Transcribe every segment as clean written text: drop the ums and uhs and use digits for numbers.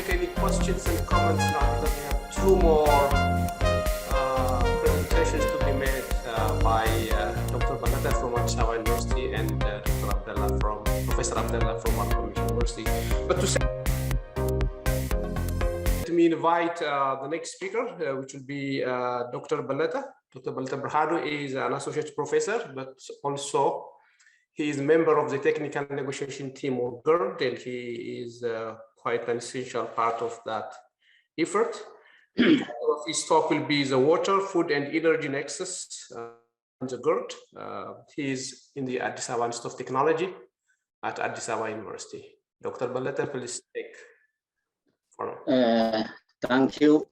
take any questions and comments now, because we have two more presentations to be made by Dr. Belete from Addis Ababa University and Professor Abdullah from Al University. But to say, let me invite the next speaker, which will be Dr. Belete. Dr. Belete Berhanu is an associate professor, but also he is a member of the technical negotiation team of GERD, and he is quite an essential part of that effort. The title of his talk will be the Water, Food and Energy Nexus in the GERD. He is in the Addis Ababa Institute of Technology at Addis Ababa University. Dr. Belete, please take forward. Thank you.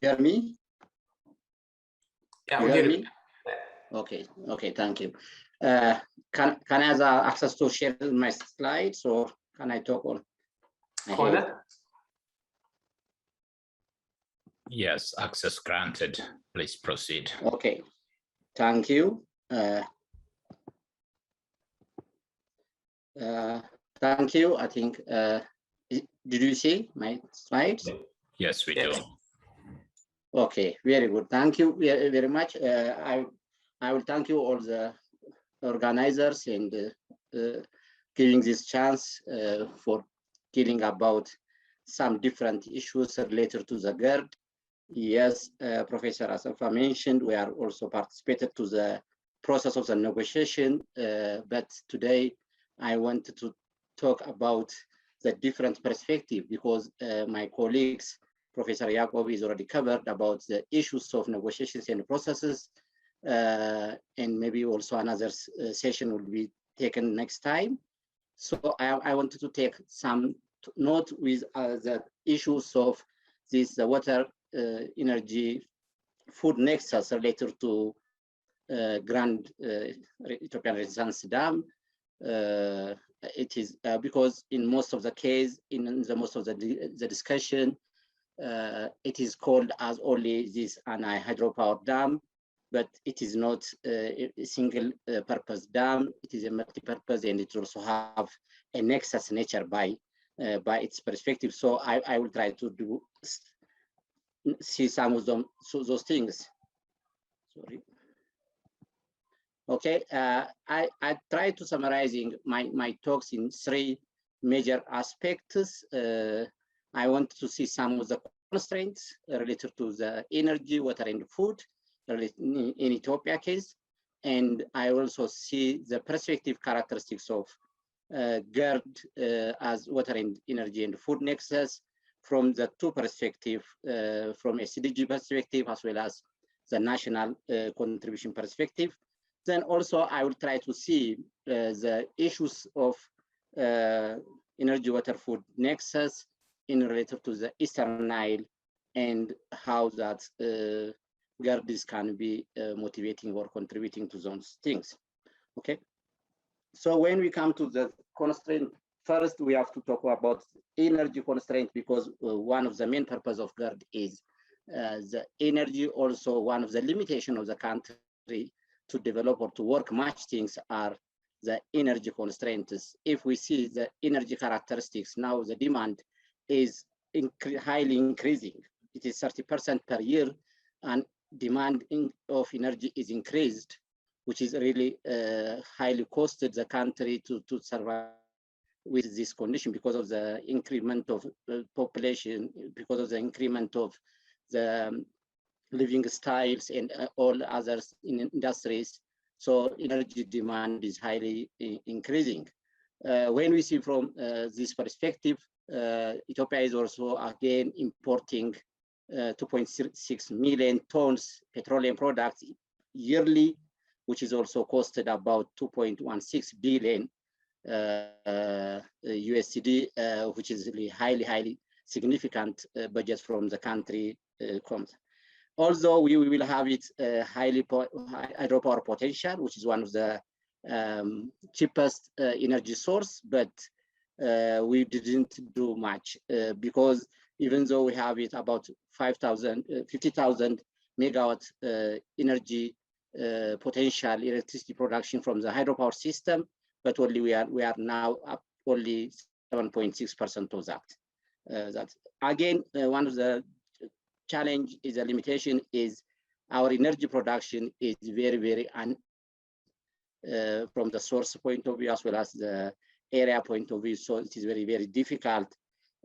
Hear me? Yeah, we hear me. Okay, thank you. Can I have access to share my slides, or can I talk on? Yes, access granted. Please proceed. Okay, thank you. Thank you. I think, did you see my slides? Yes, we do. Okay, very good. Thank you very much. I will thank you all the organizers and giving this chance for dealing about some different issues related to the GERD. Yes, Professor Asafa mentioned, we are also participated to the process of the negotiation, but today I wanted to talk about the different perspective, because my colleagues, Professor Jacob is already covered about the issues of negotiations and processes, and maybe also another session will be taken next time. So I wanted to take some note with the issues of this water, energy, food nexus related to Grand Ethiopian Renaissance Dam. It is because in most of the case, in the most of the discussion, it is called as only this an hydropower dam, but it is not a single purpose dam. It is a multi-purpose, and it also have a nexus nature by its perspective. So I will try to see some of them, so those things. Sorry. Okay, I try to summarizing my talks in three major aspects. I want to see some of the constraints related to the energy, water, and food in Ethiopia case. And I also see the perspective characteristics of GERD as water and energy and food nexus from the two perspectives, from a CDG perspective as well as the national contribution perspective. Then also I will try to see the issues of energy, water, food nexus in related to the Eastern Nile, and how that GERDs can be motivating or contributing to those things. Okay, so when we come to the constraint, first we have to talk about energy constraint, because one of the main purpose of GERD is the energy. Also, one of the limitations of the country to develop or to work much things are the energy constraints. If we see the energy characteristics now, the demand is highly increasing. It is 30% per year, and demand of energy is increased, which is really highly costed the country to survive with this condition, because of the increment of population, because of the increment of the living styles and all others in industries. So energy demand is highly increasing. When we see from this perspective, Ethiopia is also again importing 2.6 million tons petroleum products yearly, which is also costed about 2.16 billion USD, which is really highly significant budget from the country comes. Although we will have it highly hydropower potential, which is one of the cheapest energy source, but we didn't do much because even though we have it about 50,000 megawatt energy potential electricity production from the hydropower system, but only we are now up only 7.6% of that. that. Again, one of the challenge is a limitation is our energy production is very from the source point of view as well as the area point of view. So it is very difficult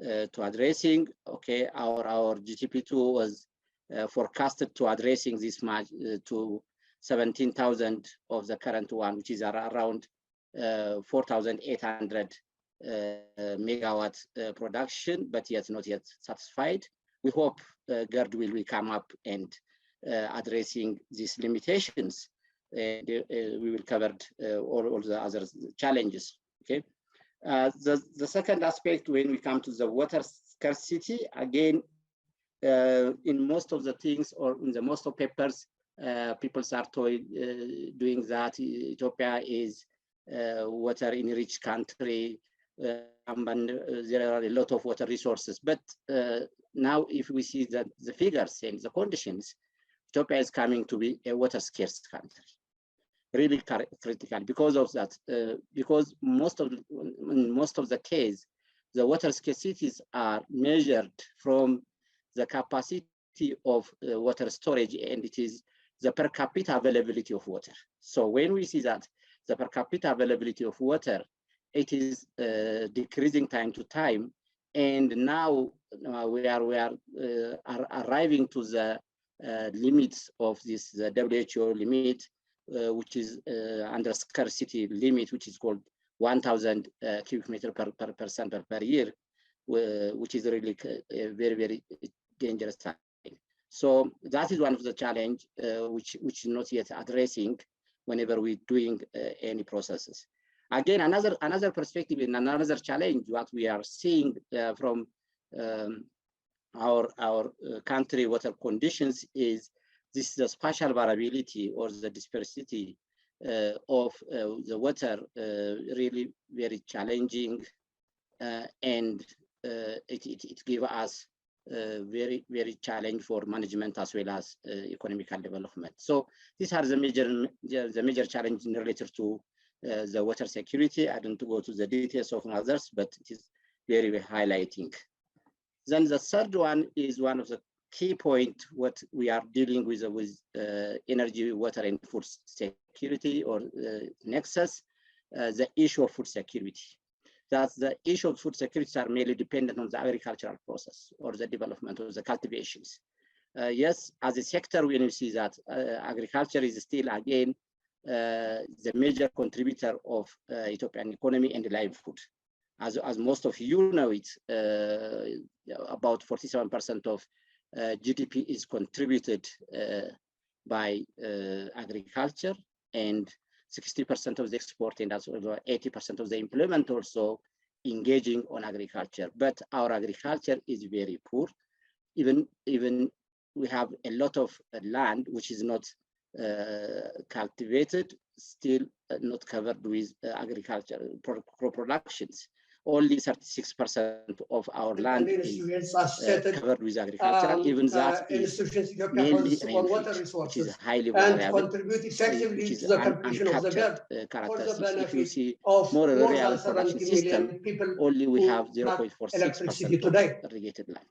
to addressing. Okay, our GTP2 was forecasted to addressing this much to 17,000 of the current one, which is around 4,800 megawatt production, but yet not yet satisfied. We hope GERD will come up and addressing these limitations. And we will cover all the other challenges. Okay. The second aspect, when we come to the water scarcity, again, in most of the things or in the most of papers, people are doing that Ethiopia is water enriched country, and there are a lot of water resources. But now, if we see that the figures and the conditions, Ethiopia is coming to be a water scarce country, really critical because of that. Because in most of the case, the water scarcities are measured from the capacity of water storage, and it is the per capita availability of water. So when we see that the per capita availability of water, it is decreasing time to time, and now we are arriving to the limits of this the WHO limit, which is under scarcity limit, which is called 1,000 cubic meter per person per year, which is really a very dangerous time. So that is one of the challenge which is not yet addressing whenever we're doing any processes. Again, another perspective and another challenge what we are seeing from our country water conditions is this the spatial variability or the dispersity of the water, really very challenging, and it gives us very challenge for management as well as economical development. So these are the major challenges related to the water security. I don't go to the details of others, but it is very highlighting. Then the third one is one of the key point what we are dealing with energy, water, and food security, or Nexus, the issue of food security. That the issue of food security are mainly dependent on the agricultural process or the development of the cultivations. Yes, as a sector, when you see that agriculture is still again the major contributor of Ethiopian economy and livelihood. As most of you know, it's about 47% of GDP is contributed by agriculture, and 60% of the export, and as well 80% of the employment also engaging on agriculture. But our agriculture is very poor. Even we have a lot of land which is not cultivated, still not covered with agriculture productions. Only 36% of our land is covered with agriculture. Even that is mainly rainfed, which is highly variable, which is uncaptured characteristics. If you see more rural production system, only we have 0.46% of irrigated land.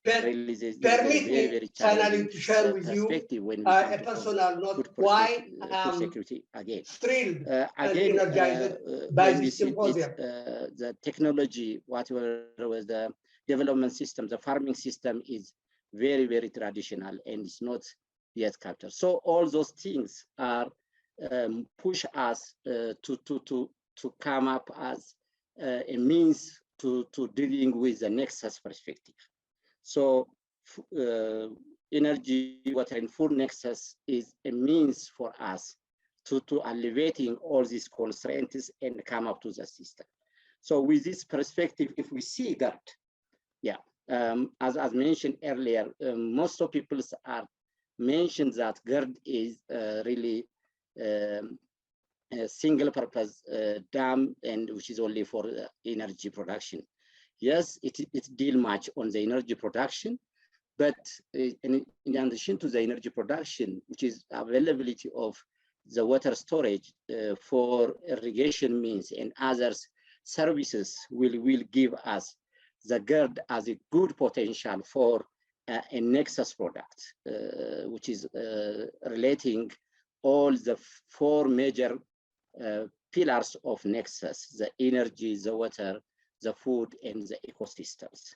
Really, this is very challenging to share with you when we a personal note why food security again. Thrilled and Again, energized by this symposium. The technology, whatever was the development system, the farming system is very traditional and it's not yet captured. So all those things are push us to come up as a means to dealing with the Nexus perspective. So energy, water, and food Nexus is a means for us to alleviating all these constraints and come up to the system. So with this perspective, if we see that, as mentioned earlier, most of people are mentioned that GERD is really a single purpose dam, and which is only for energy production. Yes, it deal much on the energy production, but in addition to the energy production, which is availability of the water storage for irrigation means and others services will give us the GERD as a good potential for a Nexus product, which is relating all the 4 major pillars of Nexus: the energy, the water, the food, and the ecosystems.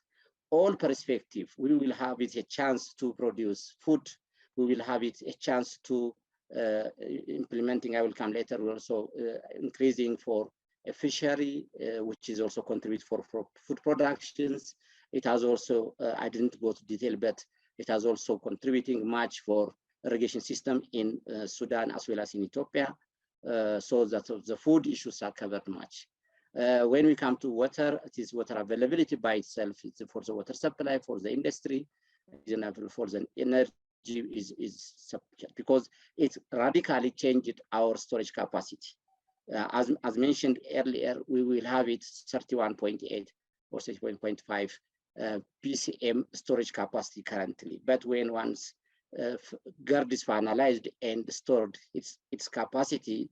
All perspective, we will have it a chance to produce food. We will have it a chance to implementing, I will come later, we're also increasing for a fishery, which is also contribute for food productions. It has also, I didn't go to detail, but it has also contributing much for irrigation system in Sudan as well as in Ethiopia, so that the food issues are covered much. When we come to water, it is water availability by itself. It's for the water supply, for the industry, for the energy is sufficient because it radically changed our storage capacity. As mentioned earlier, we will have it 31.8 or 31.5 PCM storage capacity currently. But when once GERD is finalized and stored its capacity,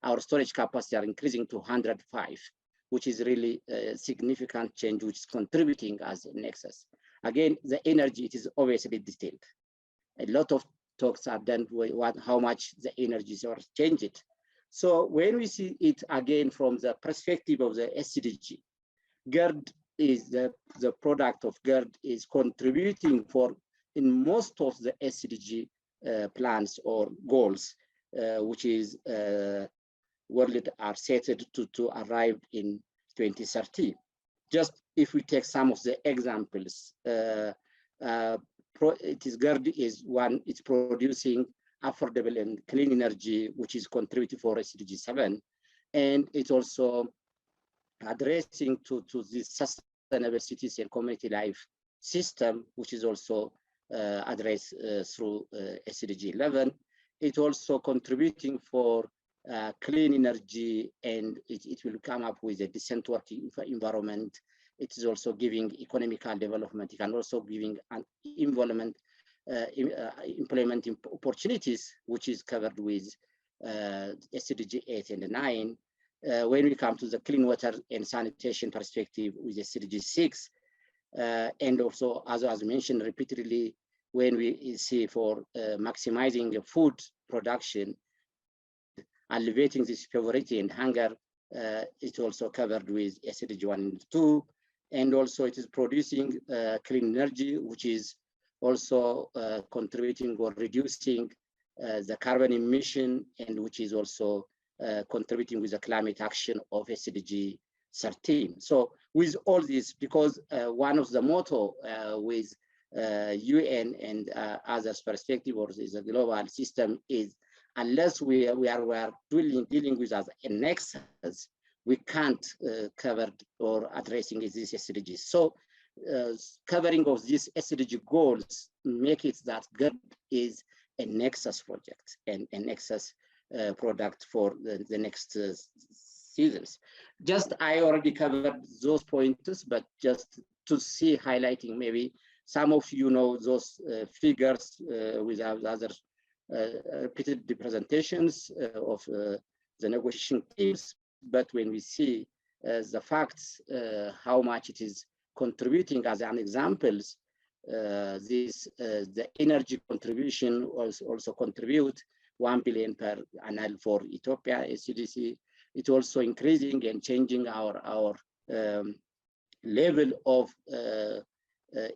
our storage capacity are increasing to 105, which is really a significant change, which is contributing as a Nexus. Again, the energy, it is obviously detailed. A lot of talks are done with how much the energies are changed. So when we see it again from the perspective of the SDG, GERD is the product of GERD is contributing for in most of the SDG plans or goals, which is world are set to arrive in 2030. Just if we take some of the examples, GERD is one, it's producing affordable and clean energy, which is contributing for SDG 7. And it's also addressing to this sustainable cities and community life system, which is also addressed through SDG 11. It's also contributing for clean energy, and it will come up with a decent working environment. It is also giving economical development. It can also giving an employment opportunities, which is covered with SDG 8 and 9. When we come to the clean water and sanitation perspective with SDG 6, and also as mentioned repeatedly, when we see for maximizing the food production, alleviating this poverty and hunger, it's also covered with SDG 1 and 2. And also it is producing clean energy, which is also contributing or reducing the carbon emission, and which is also contributing with the climate action of SDG 13. So with all this, because one of the motto with UN and others perspective or is a global system is, unless we are dealing with as a Nexus, we can't cover or addressing these SDGs. So covering of these SDG goals make it that GERD is a Nexus project and a Nexus product for the next seasons. Just I already covered those pointers, but just to see highlighting maybe some of you know those figures with other repeated the presentations of the negotiation teams. But when we see the facts, how much it is contributing as an examples, the energy contribution also contribute 1 billion per annum for Ethiopia SCDC. It's also increasing and changing our level of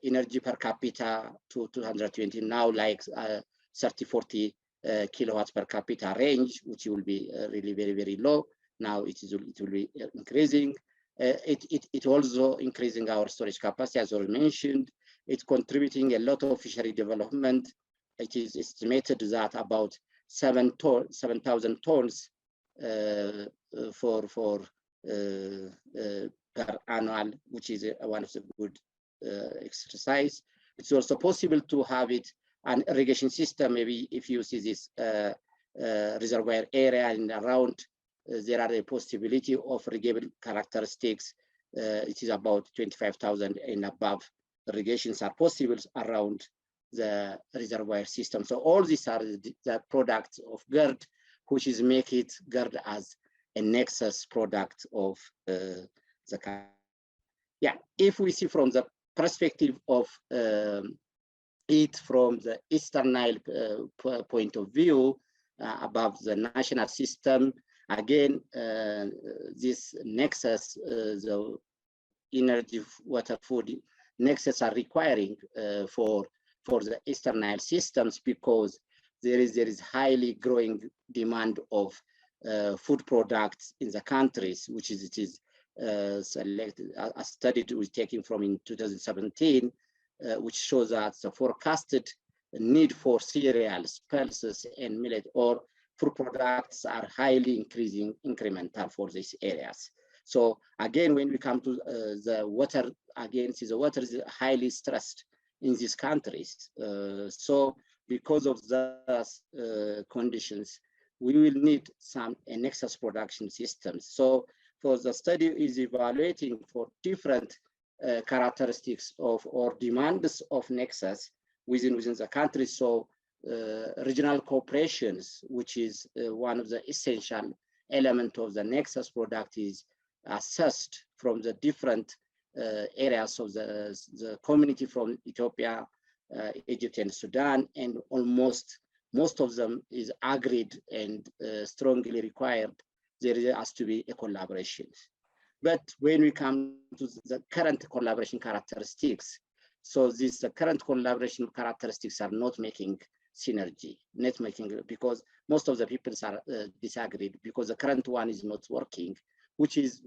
energy per capita to 220 now, like 30-40 kilowatts per capita range, which will be really very low. Now it will be increasing. It also increasing our storage capacity, as already mentioned. It's contributing a lot of fishery development. It is estimated that about 7,000 tons per annual, which is one of the good exercise. It's also possible to have it an irrigation system. Maybe if you see this reservoir area and around, there are a possibility of irrigable characteristics. It is about 25,000 and above irrigations are possible around the reservoir system. So all these are the products of GERD, which is make it GERD as a Nexus product of the country. Yeah, if we see from the perspective of it from the Eastern Nile point of view, above the national system, again, this nexus, the energy, water, food nexus are requiring for the Eastern Nile systems, because there is highly growing demand of food products in the countries, which is selected. A study was taken from in 2017, which shows that the forecasted need for cereals, pulses, and millet or food products are highly increasing, incremental for these areas. So again, when we come to the water, again, see the water is highly stressed in these countries. So because of the conditions, we will need some nexus production systems. So for the study is evaluating for different characteristics of or demands of nexus within the country. So regional cooperations, which is one of the essential element of the nexus product, is assessed from the different areas of the community from Ethiopia, Egypt, and Sudan, and almost most of them is agreed and strongly required. There has to be a collaboration. But when we come to the current collaboration characteristics, so these current collaboration characteristics are not making synergy, not making, because most of the people are disagreed, because the current one is not working, which is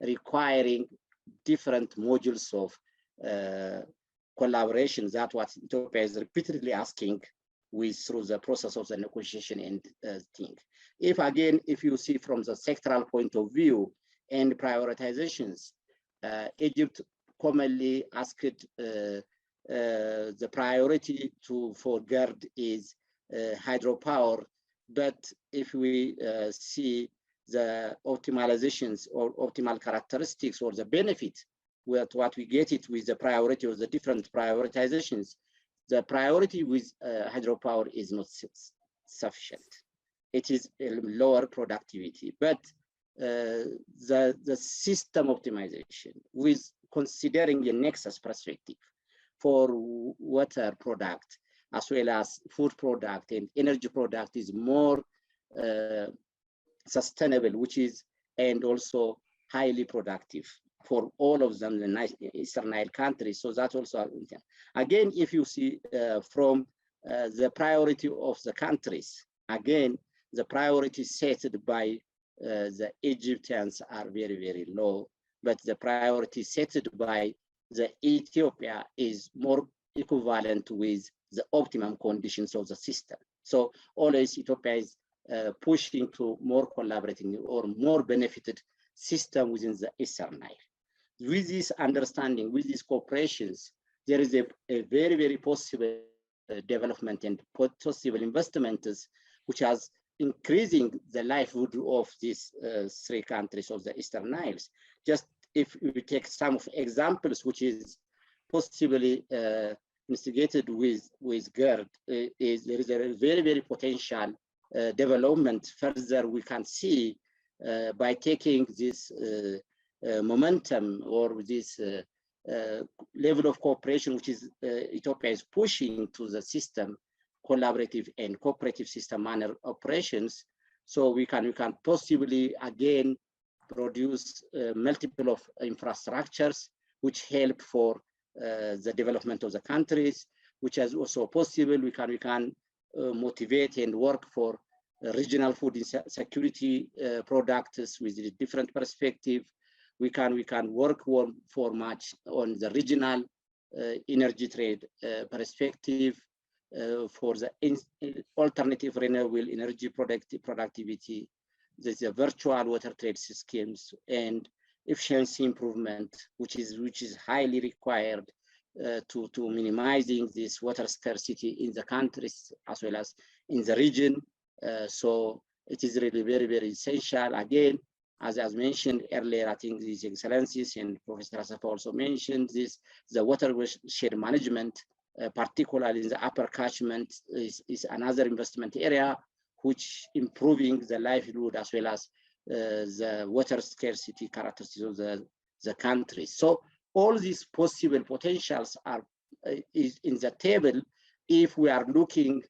requiring different modules of collaboration. That's what Ethiopia is repeatedly asking through the process of the negotiation and thing. If you see from the sectoral point of view and prioritizations, Egypt commonly asked the priority for GERD is hydropower, but if we see the optimalizations or optimal characteristics or the benefit with what we get it with the priority of the different prioritizations, the priority with hydropower is not sufficient. It is a lower productivity, but the system optimization with considering a nexus perspective for water product as well as food product and energy product is more sustainable, which is, and also highly productive for all of them, the Eastern Nile countries. So that's also, again, if you see from the priority of the countries, again, the priority set by the Egyptians are very, very low, but the priority set by the Ethiopia is more equivalent with the optimum conditions of the system. So always Ethiopia is pushing to more collaborating or more benefited system within the Eastern Nile. With this understanding, with these cooperations, there is a very, very possible development and possible investments, which has increasing the livelihood of these three countries of the Eastern Niles. Just if we take some of examples, which is possibly instigated with GERD, there is a very, very potential development further we can see by taking this momentum or this level of cooperation, which is Ethiopia is pushing to the system, collaborative and cooperative system manner operations. So we can possibly again produce multiple of infrastructures which help for the development of the countries, which is also possible. We can motivate and work for regional food security products with a different perspective. We can work for much on the regional energy trade perspective for the alternative renewable energy productivity. There's a virtual water trade schemes and efficiency improvement, which is highly required to minimizing this water scarcity in the countries as well as in the region. So it is really very, very essential. Again, as mentioned earlier, I think these excellencies and Professor Asaf also mentioned this, the watershed management, particularly in the upper catchment, is another investment area which improving the livelihood as well as the water scarcity characteristics of the the country. So all these possible potentials are is in the table if we are looking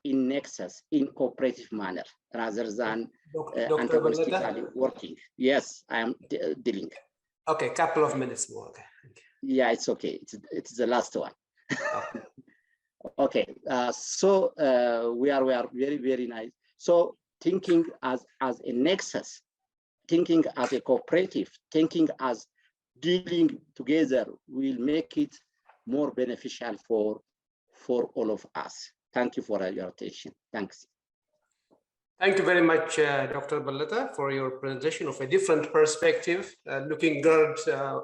in Nexus in cooperative manner rather than antagonistically working. Yes, I am dealing. Okay, couple of minutes more. Okay. Yeah, it's okay. It's the last one. Okay. Okay, so we are very, very nice. So thinking as a Nexus, thinking as a cooperative, thinking as dealing together will make it more beneficial for all of us. Thank you for your attention. Thanks. Thank you very much, Dr. Belete, for your presentation of a different perspective, looking GERD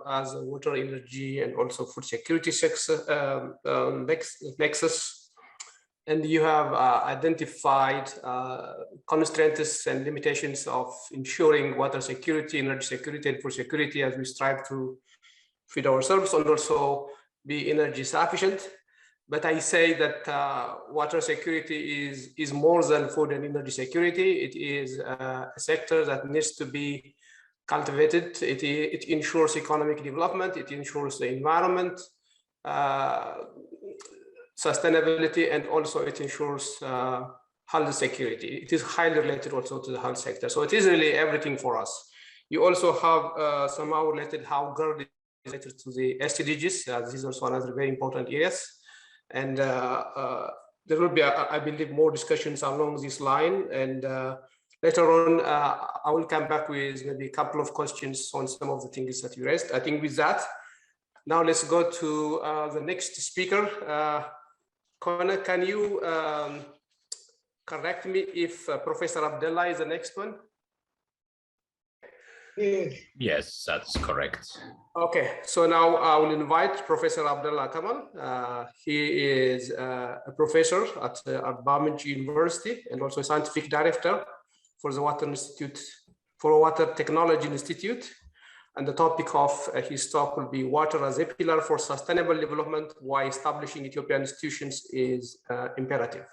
as a water, energy, and also food security nexus. And you have identified constraints and limitations of ensuring water security, energy security, and food security as we strive to feed ourselves and also be energy sufficient. But I say that water security is more than food and energy security. It is a sector that needs to be cultivated. It ensures economic development. It ensures the environment, sustainability, and also it ensures health security. It is highly related also to the health sector. So it is really everything for us. You also have somehow related how GERD is related to the SDGs. This is also another very important areas. And there will be, I believe, more discussions along this line. And later on, I will come back with maybe a couple of questions on some of the things that you raised. I think with that, now let's go to the next speaker. Connor, can you correct me if Professor Abdullah is the next one? Yes, that's correct. Okay, so now I will invite Professor Abdullah Kamal. He is a professor at Ababa University and also a scientific director for the Water Institute, for Water Technology Institute. And the topic of his talk will be water as a pillar for sustainable development, why establishing Ethiopian institutions is imperative.